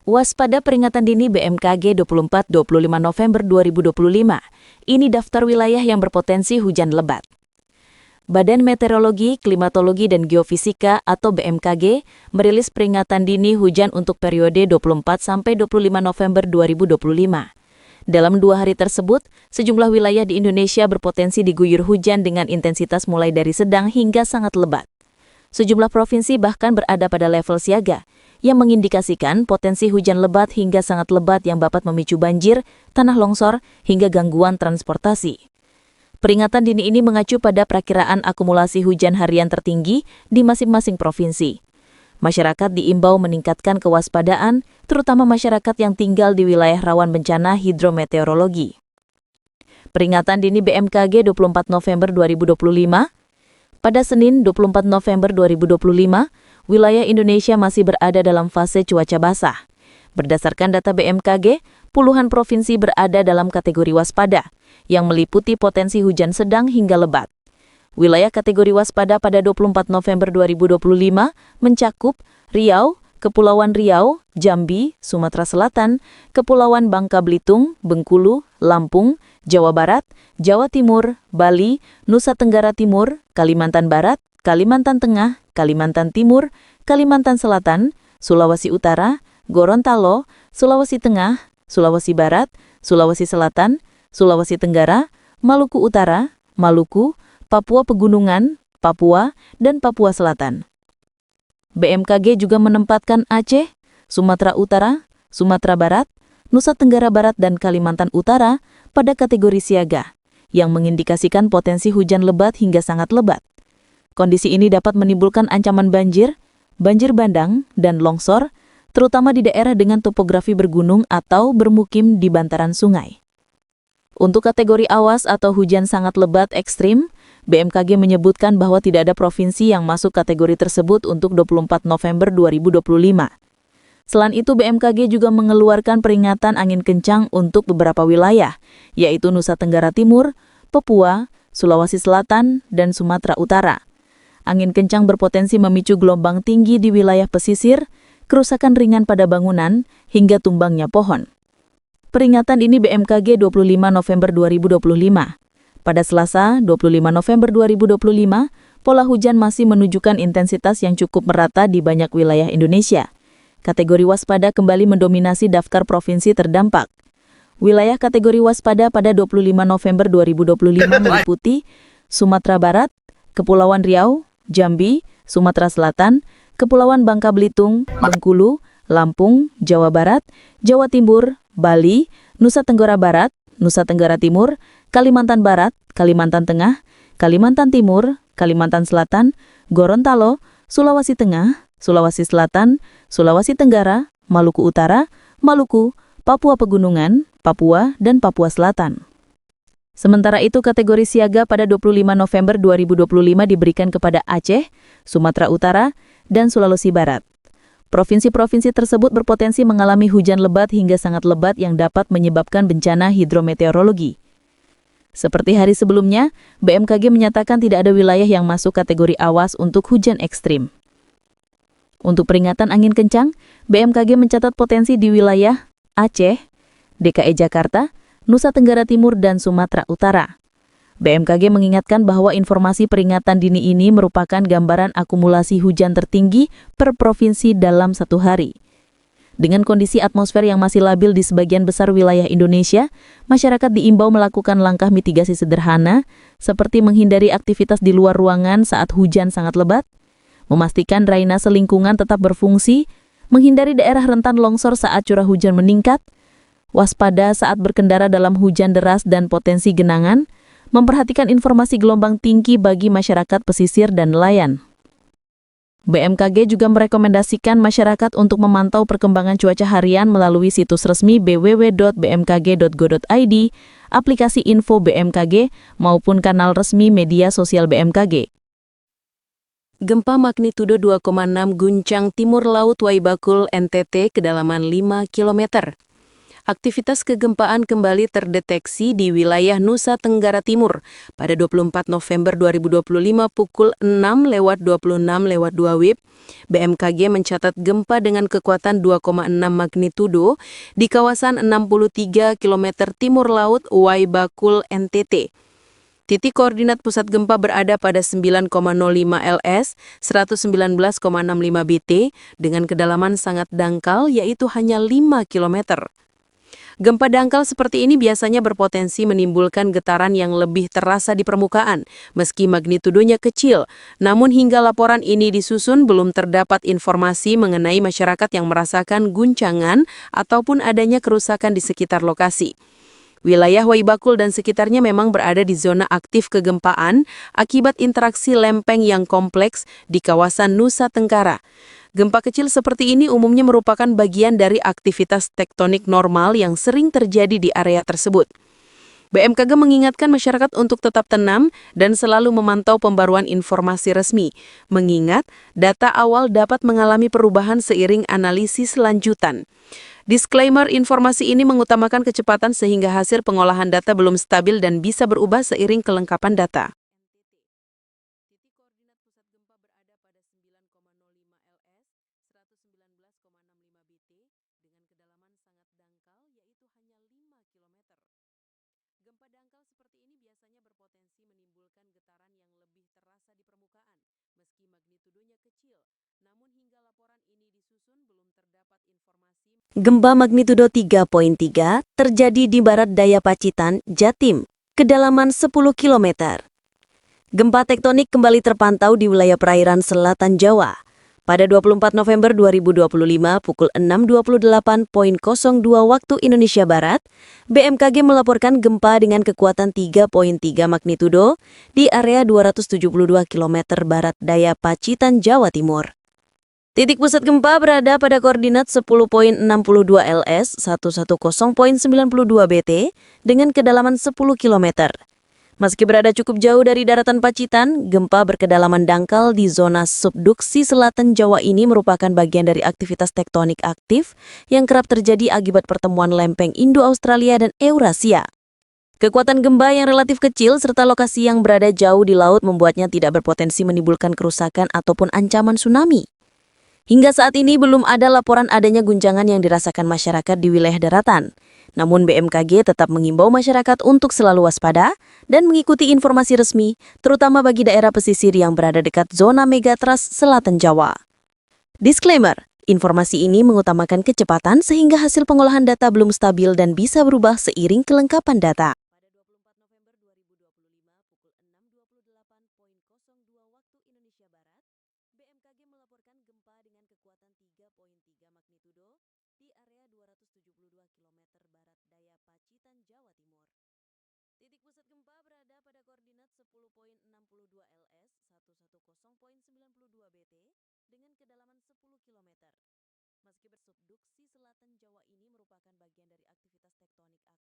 Waspada peringatan dini BMKG 24-25 November 2025. Ini daftar wilayah yang berpotensi hujan lebat. Badan Meteorologi, Klimatologi, dan Geofisika atau BMKG merilis peringatan dini hujan untuk periode 24-25 November 2025. Dalam 2 hari tersebut, sejumlah wilayah di Indonesia berpotensi diguyur hujan dengan intensitas mulai dari sedang hingga sangat lebat. Sejumlah provinsi bahkan berada pada level siaga, yang mengindikasikan potensi hujan lebat hingga sangat lebat yang dapat memicu banjir, tanah longsor, hingga gangguan transportasi. Peringatan dini ini mengacu pada perakiraan akumulasi hujan harian tertinggi di masing-masing provinsi. Masyarakat diimbau meningkatkan kewaspadaan, terutama masyarakat yang tinggal di wilayah rawan bencana hidrometeorologi. Peringatan dini BMKG 24 November 2025. Pada Senin 24 November 2025, wilayah Indonesia masih berada dalam fase cuaca basah. Berdasarkan data BMKG, puluhan provinsi berada dalam kategori waspada, yang meliputi potensi hujan sedang hingga lebat. Wilayah kategori waspada pada 24 November 2025 mencakup Riau, Kepulauan Riau, Jambi, Sumatera Selatan, Kepulauan Bangka Belitung, Bengkulu, Lampung, Jawa Barat, Jawa Timur, Bali, Nusa Tenggara Timur, Kalimantan Barat, Kalimantan Tengah, Kalimantan Timur, Kalimantan Selatan, Sulawesi Utara, Gorontalo, Sulawesi Tengah, Sulawesi Barat, Sulawesi Selatan, Sulawesi Tenggara, Maluku Utara, Maluku, Papua Pegunungan, Papua, dan Papua Selatan. BMKG juga menempatkan Aceh, Sumatera Utara, Sumatera Barat, Nusa Tenggara Barat, dan Kalimantan Utara pada kategori siaga, yang mengindikasikan potensi hujan lebat hingga sangat lebat. Kondisi ini dapat menimbulkan ancaman banjir, banjir bandang, dan longsor, terutama di daerah dengan topografi bergunung atau bermukim di bantaran sungai. Untuk kategori awas atau hujan sangat lebat ekstrim, BMKG menyebutkan bahwa tidak ada provinsi yang masuk kategori tersebut untuk 24 November 2025. Selain itu, BMKG juga mengeluarkan peringatan angin kencang untuk beberapa wilayah, yaitu Nusa Tenggara Timur, Papua, Sulawesi Selatan, dan Sumatera Utara. Angin kencang berpotensi memicu gelombang tinggi di wilayah pesisir, kerusakan ringan pada bangunan, hingga tumbangnya pohon. Peringatan ini BMKG 25 November 2025. Pada Selasa, 25 November 2025, pola hujan masih menunjukkan intensitas yang cukup merata di banyak wilayah Indonesia. Kategori waspada kembali mendominasi daftar provinsi terdampak. Wilayah kategori waspada pada 25 November 2025 meliputi Sumatera Barat, Kepulauan Riau, Jambi, Sumatera Selatan, Kepulauan Bangka Belitung, Bengkulu, Lampung, Jawa Barat, Jawa Timur, Bali, Nusa Tenggara Barat, Nusa Tenggara Timur, Kalimantan Barat, Kalimantan Tengah, Kalimantan Timur, Kalimantan Selatan, Gorontalo, Sulawesi Tengah, Sulawesi Selatan, Sulawesi Tenggara, Maluku Utara, Maluku, Papua Pegunungan, Papua, dan Papua Selatan. Sementara itu, kategori siaga pada 25 November 2025 diberikan kepada Aceh, Sumatera Utara, dan Sulawesi Barat. Provinsi-provinsi tersebut berpotensi mengalami hujan lebat hingga sangat lebat yang dapat menyebabkan bencana hidrometeorologi. Seperti hari sebelumnya, BMKG menyatakan tidak ada wilayah yang masuk kategori awas untuk hujan ekstrim. Untuk peringatan angin kencang, BMKG mencatat potensi di wilayah Aceh, DKI Jakarta, Nusa Tenggara Timur, dan Sumatera Utara. BMKG mengingatkan bahwa informasi peringatan dini ini merupakan gambaran akumulasi hujan tertinggi per provinsi dalam satu hari. Dengan kondisi atmosfer yang masih labil di sebagian besar wilayah Indonesia, masyarakat diimbau melakukan langkah mitigasi sederhana, seperti menghindari aktivitas di luar ruangan saat hujan sangat lebat, memastikan drainase lingkungan tetap berfungsi, menghindari daerah rentan longsor saat curah hujan meningkat, waspada saat berkendara dalam hujan deras dan potensi genangan, memperhatikan informasi gelombang tinggi bagi masyarakat pesisir dan nelayan. BMKG juga merekomendasikan masyarakat untuk memantau perkembangan cuaca harian melalui situs resmi www.bmkg.go.id, aplikasi info BMKG, maupun kanal resmi media sosial BMKG. Gempa magnitudo 2,6 guncang timur laut Waibakul, NTT, kedalaman 5 km. Aktivitas kegempaan kembali terdeteksi di wilayah Nusa Tenggara Timur pada 24 November 2025 pukul 6:26:2 WIB. BMKG mencatat gempa dengan kekuatan 2,6 magnitudo di kawasan 63 km timur laut Waibakul, NTT. Titik koordinat pusat gempa berada pada 9,05 LS, 119,65 BT, dengan kedalaman sangat dangkal yaitu hanya 5 km. Gempa dangkal seperti ini biasanya berpotensi menimbulkan getaran yang lebih terasa di permukaan, meski magnitudonya kecil. Namun hingga laporan ini disusun, belum terdapat informasi mengenai masyarakat yang merasakan guncangan ataupun adanya kerusakan di sekitar lokasi. Wilayah Waibakul dan sekitarnya memang berada di zona aktif kegempaan akibat interaksi lempeng yang kompleks di kawasan Nusa Tenggara. Gempa kecil seperti ini umumnya merupakan bagian dari aktivitas tektonik normal yang sering terjadi di area tersebut. BMKG mengingatkan masyarakat untuk tetap tenang dan selalu memantau pembaruan informasi resmi, mengingat data awal dapat mengalami perubahan seiring analisis lanjutan. Disclaimer, informasi ini mengutamakan kecepatan sehingga hasil pengolahan data belum stabil dan bisa berubah seiring kelengkapan data. Titik koordinat pusat gempa berada pada 9,05 LS, 119,65 BT, dengan kedalaman sangat dangkal yaitu hanya 5 km. Gempa dangkal seperti ini biasanya berpotensi menimbulkan getaran yang lebih terasa di permukaan, meski magnitudonya kecil. Namun hingga laporan ini disusun, belum terdapat informasi. Gempa magnitudo 3,3 terjadi di barat daya Pacitan, Jatim, kedalaman 10 km. Gempa tektonik kembali terpantau di wilayah perairan selatan Jawa. Pada 24 November 2025 pukul 6.28.02 waktu Indonesia Barat, BMKG melaporkan gempa dengan kekuatan 3,3 magnitudo di area 272 km barat daya Pacitan, Jawa Timur. Titik pusat gempa berada pada koordinat 10,62 LS, 110,92 BT, dengan kedalaman 10 km. Meski berada cukup jauh dari daratan Pacitan, gempa berkedalaman dangkal di zona subduksi selatan Jawa ini merupakan bagian dari aktivitas tektonik aktif yang kerap terjadi akibat pertemuan lempeng Indo-Australia dan Eurasia. Kekuatan gempa yang relatif kecil serta lokasi yang berada jauh di laut membuatnya tidak berpotensi menimbulkan kerusakan ataupun ancaman tsunami. Hingga saat ini belum ada laporan adanya guncangan yang dirasakan masyarakat di wilayah daratan. Namun BMKG tetap mengimbau masyarakat untuk selalu waspada dan mengikuti informasi resmi, terutama bagi daerah pesisir yang berada dekat zona megatrust selatan Jawa. Disclaimer, informasi ini mengutamakan kecepatan sehingga hasil pengolahan data belum stabil dan bisa berubah seiring kelengkapan data. Pada 24 November 2025 pukul 6.28.02 waktu Indonesia Barat, BMKG melaporkan gempa dengan kekuatan 3,3 magnitudo di area 272 km barat daya Pacitan, Jawa Timur. Titik pusat gempa berada pada koordinat 10,62 LS, 110,92 BT, dengan kedalaman 10 km. Meski bersubduksi selatan Jawa ini merupakan bagian dari aktivitas tektonik aktif